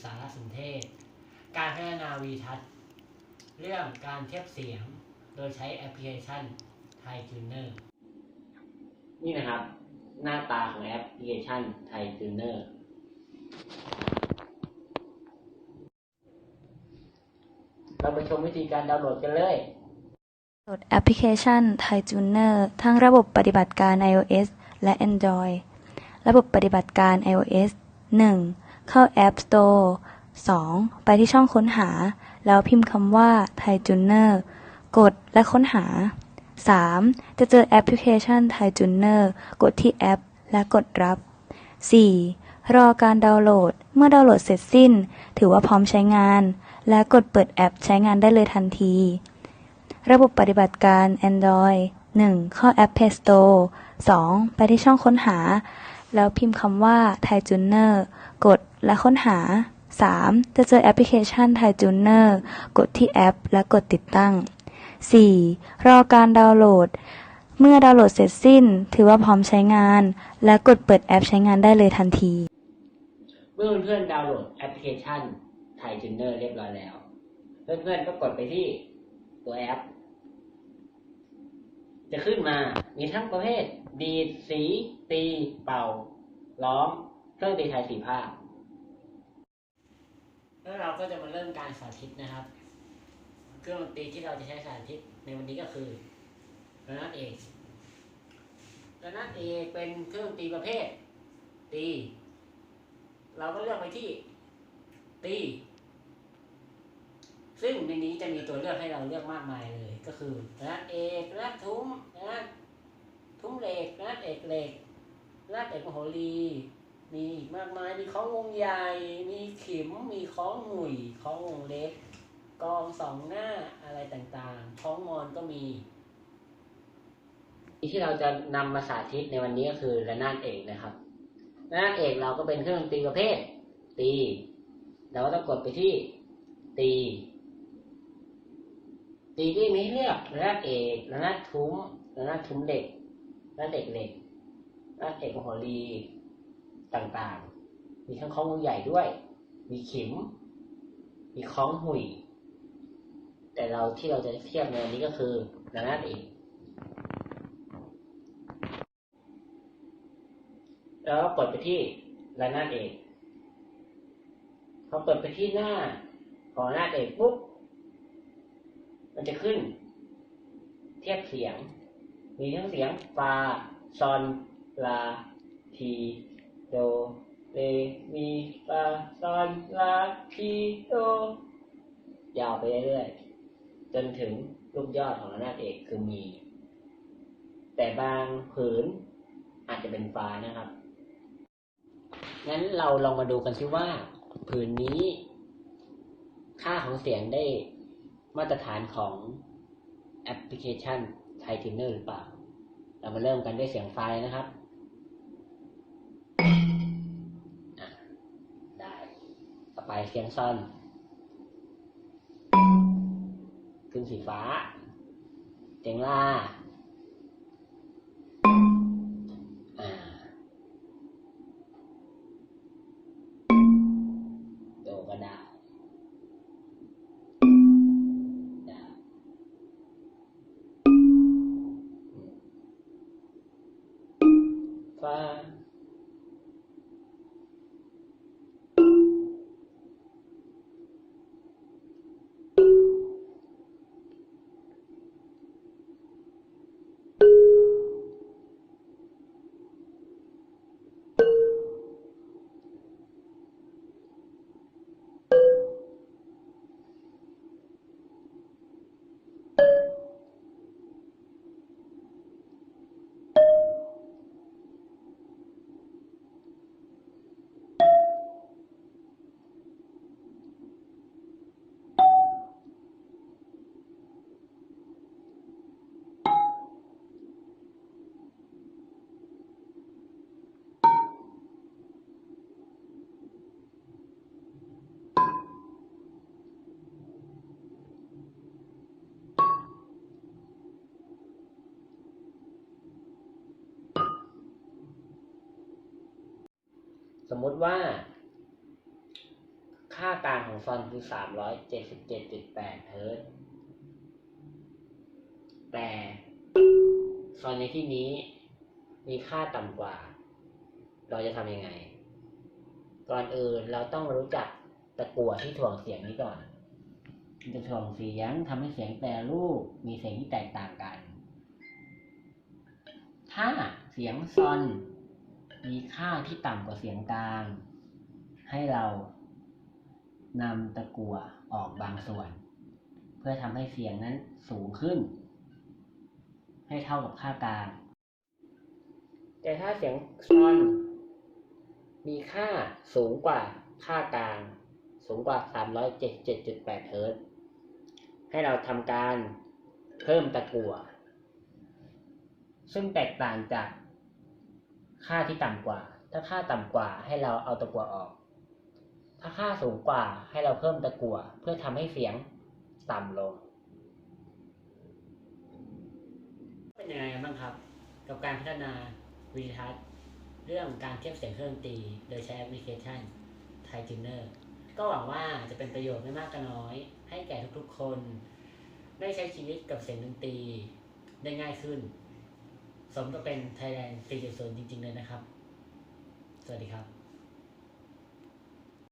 สารสนเทศการพัฒนาวีทัศน์เรื่องการเทียบเสียงโดยใช้แอปพลิเคชัน Thai Tuner นี่นะครับหน้าตาของแอปพลิเคชัน Thai Tuner เราไปชมวิธีการดาวน์โหลดกันเลยโหลดแอปพลิเคชัน Thai Tuner ทั้งระบบปฏิบัติการ iOS และ Android ระบบปฏิบัติการ iOS 1. เข้า App Store 2. ไปที่ช่องค้นหาแล้วพิมพ์คำว่า Thai Tuner กดและค้นหา 3. จะเจอแอปพลิเคชัน Thai Tuner กดที่แอปและกดรับ 4. รอการดาวน์โหลดเมื่อดาวน์โหลดเสร็จสิ้นถือว่าพร้อมใช้งานและกดเปิดแอปใช้งานได้เลยทันทีระบบปฏิบัติการ Android 1. เข้าแอป Play Store 2. ไปที่ช่องค้นหาแล้วพิมพ์คำว่า Thai Tuner กดและค้นหา 3. จะเจอแอปพลิเคชัน Thai Tuner กดที่แอปและกดติดตั้ง 4. รอการดาวน์โหลดเมื่อดาวน์โหลดเสร็จสิ้นถือว่าพร้อมใช้งานและกดเปิดแอปใช้งานได้เลยทันทีเมื่อเพื่อนๆดาวน์โหลดแอปพลิเคชัน Thai Tuner เรียบร้อยแล้วเพื่อนๆก็กดไปที่ตัวแอปจะขึ้นมามีทั้งประเภทดีดสีตีเป่าร้องเครื่องดนตรีไทย4 ภาคแล้วเราก็จะมาเริ่มการสาธิตนะครับเครื่องดนตรีที่เราจะใช้สาธิตในวันนี้ก็คือระนาดเอกระนาดเอกเป็นเครื่องดนตรีประเภทตีเราก็เลือกไปที่ตีซึ่งในนี้จะมีตัวเลือกให้เราเลือกมากมายเลยก็คือระนาดเอกระนาดทุ้มระนาดทุ้มเหล็กระนาดเอกเหล็กระนาดเอกมโหรีมีมากมายมีของวงใหญ่มีขิมมีของหนุ่ยของวงเล็กกองสองหน้าอะไรต่างๆของมอนก็มีที่เราจะนำมาสาธิตในวันนี้ก็คือระนาดเอกนะครับระนาดเอกเราก็เป็นเครื่องดนตรีประเภทตีเราก็ต้องกดไปที่ตีที่มีเลือกระนาดเอกระนาดทุ้มระนาดทุ้มเหล็กระนาดเอกเหล็กระนาดเอกมโหรีต่างๆมีทั้งคล้องวงใหญ่ด้วยมีขิมมีคล้องหุ่ยแต่ที่เราจะเทียบในวันนี้ก็คือระนาดเอกแล้วก็กดไปที่ระนาดเอกพอเปิดไปที่หน้าของระนาดเอกปุ๊บมันจะขึ้นเทียบเสียงมีทั้งเสียงฟาซอนลาทีโดเรมีฟาซอนลาทีโดยาวไปเรื่อยๆจนถึงลูกยอดของระนาดเอกคือมีแต่บางผืนอาจจะเป็นฟานะครับงั้นเราลองมาดูกันซิว่าผืนนี้ค่าของเสียงได้มาตรฐานของแอปพลิเคชัน Thai Tuner หรือเปล่าเรามาเริ่มกันด้วยเสียงไฟนะครับได้ต่อไปเสียงซอนขึ้นสีฟ้าเสียงลาโดก็ได้ฟาสมมติว่าค ค่ากลางของซอนคือ 377.8 เฮิรตซ์แต่ซอนในที่นี้มีค่าต่ำกว่าเราจะทำยังไงก่อนอื่นเราต้องรู้จักตะกั่วที่ถ่วงเสียงนี้ก่อนจะถ่วงเสียงทำให้เสียงแต่ละรูปมีเสียงที่แตกต่างกันถ้าเสียงซอนมีค่าที่ต่ำกว่าเสียงกลางให้เรานำตะกั่วออกบางส่วนเพื่อทำให้เสียงนั้นสูงขึ้นให้เท่ากับค่ากลางแต่ถ้าเสียงซอนมีค่าสูงกว่าค่ากลางสูงกว่า 377.8 เฮิรตซ์ให้เราทำการเพิ่มตะกั่วซึ่งแตกต่างจากค่าที่ต่ำกว่าถ้าค่าต่ำกว่าให้เราเอาตะกั่วออกถ้าค่าสูงกว่าให้เราเพิ่มตะกั่วเพื่อทำให้เสียงต่ำลงเป็นยังไงกันบ้างครับกับการพัฒนาวิดีทัศน์เรื่องการเทียบเสียงเครื่องดนตรีโดยใช้แอปพลิเคชัน Thai Tuner ก็หวังว่าจะเป็นประโยชน์ไม่มากก็น้อยให้แก่ทุกๆคนได้ใช้ชีวิตกับเสียงดนตรีได้ง่ายขึ้นสมกับเป็น Thailand 4.0 จริงๆเลยนะครับสวัสดีครับ